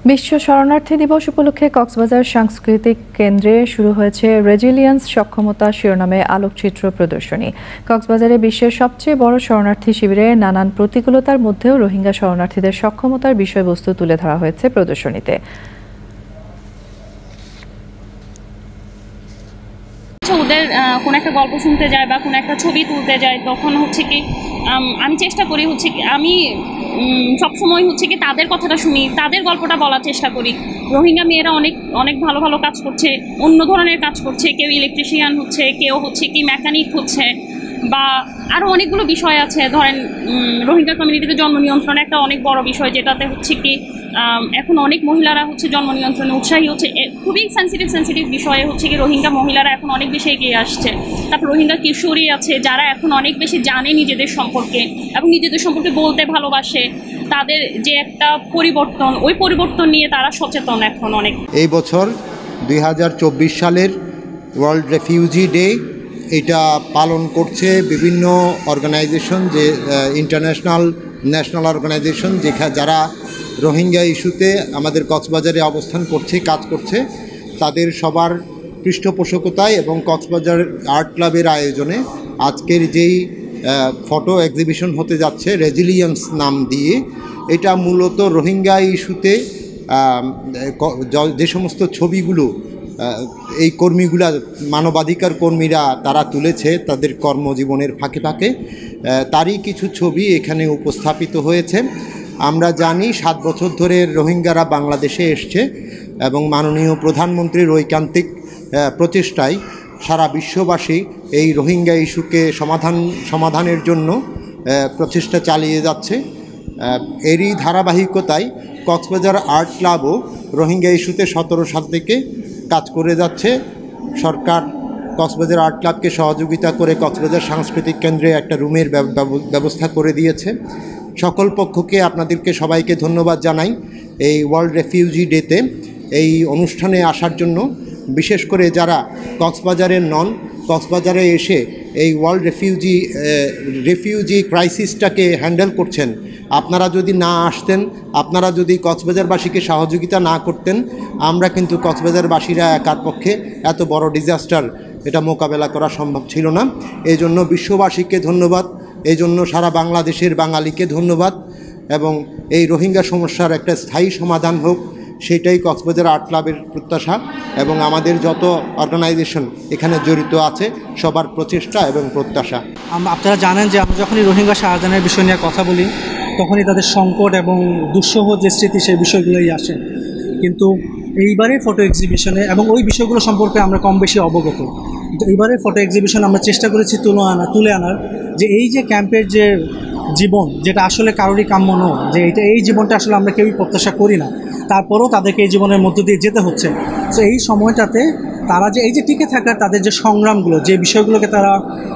বিশ্ব শরণার্থী দিবস উপলক্ষে কক্সবাজার সাংস্কৃতিক কেন্দ্রে শুরু হয়েছে রেজিলিয়েন্স সক্ষমতা শিরোনামে আলোকচিত্র প্রদর্শনী। কক্সবাজারে বিশ্বের সবচেয়ে বড় শরণার্থী শিবিরে নানান প্রতিকূলতার মধ্যেও রোহিঙ্গা শরণার্থীদের সক্ষমতার বিষয়বস্তু তুলে ধরা হয়েছে প্রদর্শনীতে। ওদের কোনো একটা গল্প শুনতে যায় বা কোনো একটা ছবি তুলতে যায়, তখন হচ্ছে কি আমি চেষ্টা করি আমি সবসময় তাদের কথাটা শুনি, তাদের গল্পটা বলার চেষ্টা করি। রোহিঙ্গা মেয়েরা অনেক অনেক ভালো ভালো কাজ করছে, অন্য ধরনের কাজ করছে, কেউ ইলেকট্রিশিয়ান হচ্ছে, কেউ মেকানিক হচ্ছে, বা আরও অনেকগুলো বিষয় আছে। ধরেন রোহিঙ্গা কমিউনিটিতে জন্ম নিয়ন্ত্রণ একটা অনেক বড় বিষয়, যেটাতে এখন অনেক মহিলারা জন্ম নিয়ন্ত্রণে উৎসাহী হচ্ছে। খুবই সেন্সিটিভ বিষয়ে রোহিঙ্গা মহিলারা এখন অনেক বেশি এগিয়ে আসছে। তারপর রোহিঙ্গা কিশোরী আছে যারা এখন অনেক বেশি জানে নিজেদের সম্পর্কে এবং নিজেদের সম্পর্কে বলতে ভালোবাসে। তাদের যে একটা পরিবর্তন, ওই পরিবর্তন নিয়ে তারা সচেতন এখন অনেক। এই বছর 2024 সালের ওয়ার্ল্ড রেফিউজি ডে এটা পালন করছে বিভিন্ন অর্গানাইজেশন, যে ইন্টারন্যাশনাল ন্যাশনাল অর্গানাইজেশন যারা রোহিঙ্গা ইস্যুতে আমাদের কক্সবাজারে অবস্থান করছে, কাজ করছে। তাদের সবার পৃষ্ঠপোষকতায় এবং কক্সবাজার আর্ট ক্লাবের আয়োজনে আজকের যেই ফটো এক্সিবিশন হতে যাচ্ছে রেজিলিয়েন্স নাম দিয়ে, এটা মূলত রোহিঙ্গা ইস্যুতে যে সমস্ত ছবিগুলো এই কর্মীগুলা, মানবাধিকার কর্মীরা তারা তুলেছে তাদের কর্মজীবনের ফাঁকে ফাঁকে, তারই কিছু ছবি এখানে উপস্থাপিত হয়েছে। আমরা জানি 7 বছর ধরে রোহিঙ্গারা বাংলাদেশে এসছে এবং মাননীয় প্রধানমন্ত্রীর ঐকান্তিক প্রচেষ্টায় সারা বিশ্ববাসী এই রোহিঙ্গা ইস্যুকে সমাধানের জন্য প্রচেষ্টা চালিয়ে যাচ্ছে। এরই ধারাবাহিকতায় কক্সবাজার আর্ট ক্লাবও রোহিঙ্গা ইস্যুতে 17 সাল থেকে কাজ করে যাচ্ছে। সরকার কক্সবাজার আর্ট ক্লাবকে সহযোগিতা করে কক্সবাজার সাংস্কৃতিক কেন্দ্রে একটা রুমের ব্যবস্থা করে দিয়েছে। সকল পক্ষকে, আপনাদেরকে সবাইকে ধন্যবাদ জানাই এই ওয়ার্ল্ড রেফিউজি ডেতে এই অনুষ্ঠানে আসার জন্য। বিশেষ করে যারা কক্সবাজারের নন, কক্সবাজারে এসে এই ওয়ার্ল্ড রেফিউজি ক্রাইসিসটাকে হ্যান্ডেল করছেন, আপনারা যদি না আসতেন, আপনারা যদি কক্সবাজারবাসীকে সহযোগিতা না করতেন, আমরা কিন্তু কক্সবাজারবাসীরা একার পক্ষে এত বড় ডিজাস্টার এটা মোকাবেলা করা সম্ভব ছিল না। এই জন্য বিশ্ববাসীকে ধন্যবাদ, এই জন্য সারা বাংলাদেশের বাঙালিকে ধন্যবাদ, এবং এই রোহিঙ্গা সমস্যার একটা স্থায়ী সমাধান হোক, সেটাই কক্সবাজার আর্ট ক্লাবের প্রত্যাশা এবং আমাদের যত অর্গানাইজেশন এখানে জড়িত আছে সবার প্রচেষ্টা এবং প্রত্যাশা। আপনারা জানেন যে আমরা যখনই রোহিঙ্গা শাহজাহানের বিষয় নিয়ে কথা বলি, তখনই তাদের সংকট এবং দুঃসহ যে স্মৃতি, সেই বিষয়গুলোই আসে। কিন্তু এইবারের ফটো এক্সিবিশনে এবং ওই বিষয়গুলো সম্পর্কে আমরা কম বেশি অবগত, কিন্তু এইবারের ফটো এক্সিবিশনে আমরা চেষ্টা করেছি তুলে আনার যে এই যে ক্যাম্পের যে জীবন, যেটা আসলে কারোরই কাম্য নয়, যে এই জীবনটা আসলে আমরা কেউই প্রত্যাশা করি না, তারপরেও তাদেরকে এই জীবনের মধ্য দিয়ে যেতে হচ্ছে। তো এই সময়টাতে তারা যে এই যে টিকে থাকার তাদের যে সংগ্রামগুলো, যে বিষয়গুলোকে তারা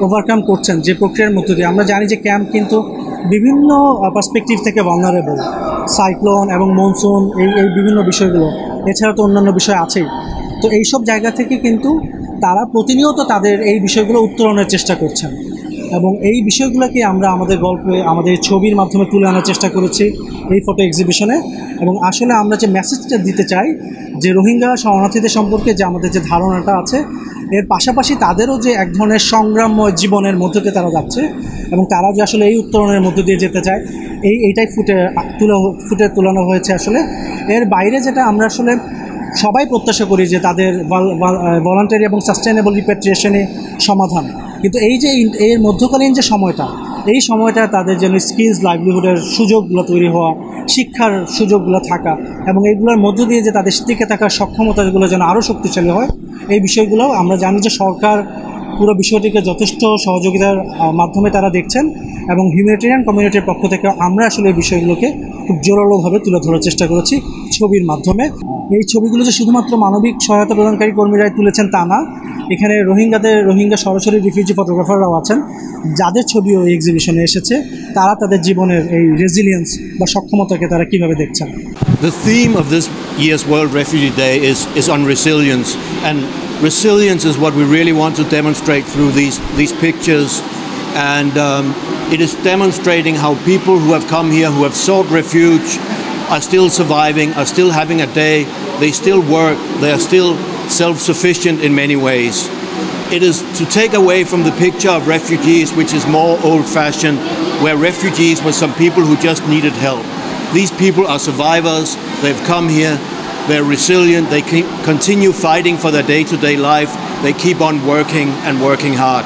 ওভারকাম করছেন, যে প্রক্রিয়ার মধ্য দিয়ে, আমরা জানি যে ক্যাম্প কিন্তু বিভিন্ন পার্সপেক্টিভ থেকে ভালনারেবল, সাইক্লোন এবং মনসুন, এই বিভিন্ন বিষয়গুলো, এছাড়া তো অন্যান্য বিষয় আছেই। তো এইসব জায়গা থেকে কিন্তু তারা প্রতিনিয়ত তাদের এই বিষয়গুলো উত্তরণের চেষ্টা করছেন, এবং এই বিষয়গুলোকে আমরা আমাদের গল্পে, আমাদের ছবির মাধ্যমে তুলে আনার চেষ্টা করেছি এই ফটো এক্সিবিশনে। এবং আসলে আমরা যে মেসেজটা দিতে চাই, যে রোহিঙ্গা শরণার্থীদের সম্পর্কে যে আমাদের যে ধারণাটা আছে, এর পাশাপাশি তাদেরও যে এক ধরনের সংগ্রামময় জীবনের মধ্য দিয়ে তারা যাচ্ছে এবং তারা যে আসলে এই উত্তরণের মধ্য দিয়ে যেতে চায়, এইটাই ফুটে তোলানো হয়েছে। আসলে এর বাইরে যেটা আমরা আসলে সবাই প্রত্যাশা করি যে তাদের ভলান্টারি এবং সাস্টেনেবল রিপ্যাট্রিয়েশনে সমাধান, কিন্তু এই যে এর মধ্যকালীন যে সময়টা, এই সময়টা তাদের যেন স্কিলস, লাইভলিহুডের সুযোগগুলো তৈরি হওয়া, শিক্ষার সুযোগগুলো থাকা, এবং এইগুলোর মধ্য দিয়ে যে তাদের টিকে থাকার সক্ষমতাগুলো যেন আরও শক্তিশালী হয়, এই বিষয়গুলো আমরা জানি যে সরকার পুরো বিষয়টিকে যথেষ্ট সহযোগিতার মাধ্যমে তারা দেখছেন, এবং হিউম্যানিটেরিয়ান কমিউনিটির পক্ষ থেকে আমরা আসলে এই বিষয়গুলোকে খুব জোরালোভাবে তুলে ধরার চেষ্টা করেছি ছবির মাধ্যমে। এই ছবিগুলো যে শুধুমাত্র মানবিক সহায়তা প্রদানকারী কর্মীরাই তুলেছেন তা না, এখানে রোহিঙ্গা সরাসরি রিফিউজি ফটোগ্রাফাররাও আছেন, যাদের ছবিও এই এক্সিবিশনে এসেছে। তারা তাদের জীবনের এই রেজিলিয়েন্স বা সক্ষমতাকে তারা কীভাবে দেখছেন। The theme of this year's World Refugee Day is on resilience, and resilience is what we really want to demonstrate through these pictures, and it is demonstrating how people who have come here, who have sought refuge, are still surviving, are still having a day, they still work, they are still self-sufficient in many ways. It is to take away from the picture of refugees, which is more old-fashioned, where refugees were some people who just needed help. These people are survivors, they've come here, they're resilient, they continue fighting for their day-to-day life, they keep on working and working hard.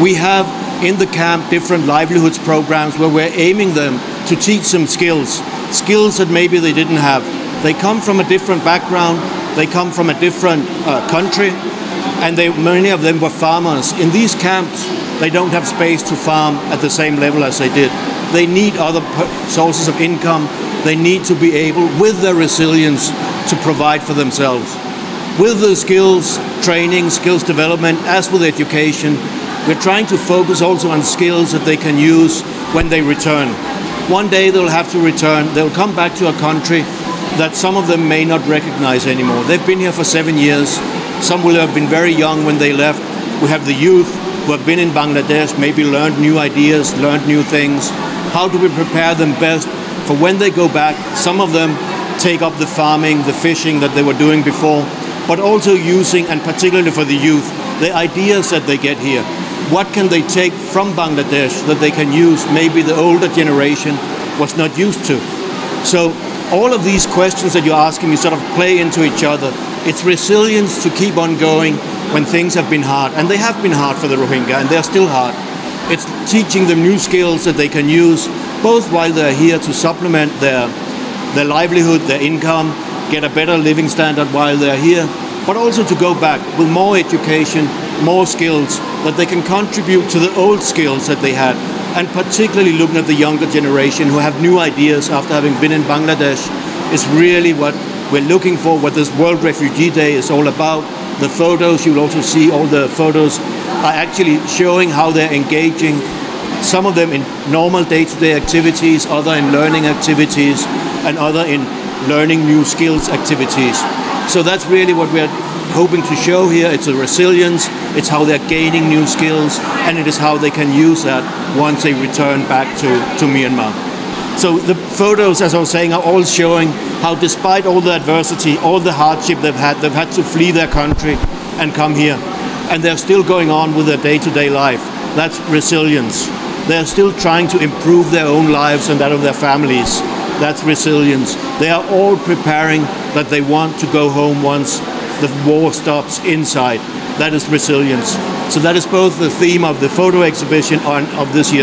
We have in the camp different livelihoods programs where we're aiming them to teach them skills that maybe they didn't have. They come from a different background, they come from a different country, and many of them were farmers. In these camps, they don't have space to farm at the same level as they did. They need other sources of income. They need to be able, with their resilience, to provide for themselves. With the skills training, skills development, as with education, we're trying to focus also on skills that they can use when they return. One day they'll have to return. They'll come back to a country that some of them may not recognize anymore. They've been here for 7 years. Some will have been very young when they left. We have the youth who have been in Bangladesh, maybe learned new ideas, learned new things. How do we prepare them best for when they go back? Some of them take up the farming, the fishing that they were doing before, but also using, and particularly for the youth, the ideas that they get here. What can they take from Bangladesh that they can use maybe the older generation was not used to? So all of these questions that you're asking me sort of play into each other. It's resilience to keep on going when things have been hard, and they have been hard for the Rohingya, and they're still hard. It's teaching them new skills that they can use, both while they're here to supplement their livelihood, their income, get a better living standard while they're here, but also to go back with more education, more skills, that they can contribute to the old skills that they had, and particularly looking at the younger generation who have new ideas after having been in Bangladesh is really what we're looking for, what this World Refugee Day is all about. The photos, you'll also see all the photos are actually showing how they're engaging, some of them in normal day-to-day activities, other in learning activities, and other in learning new skills activities. So that's really what we're hoping to show here. It's a resilience, it's how they're gaining new skills, and it is how they can use that once they return back to Myanmar. So the photos, as I was saying, are all showing how despite all the adversity, all the hardship they've had to flee their country and come here. And they're still going on with their day-to-day life. That's resilience. They're still trying to improve their own lives and that of their families. That's resilience. They are all preparing that they want to go home once the war stops inside. That is resilience. So that is both the theme of the photo exhibition of this year's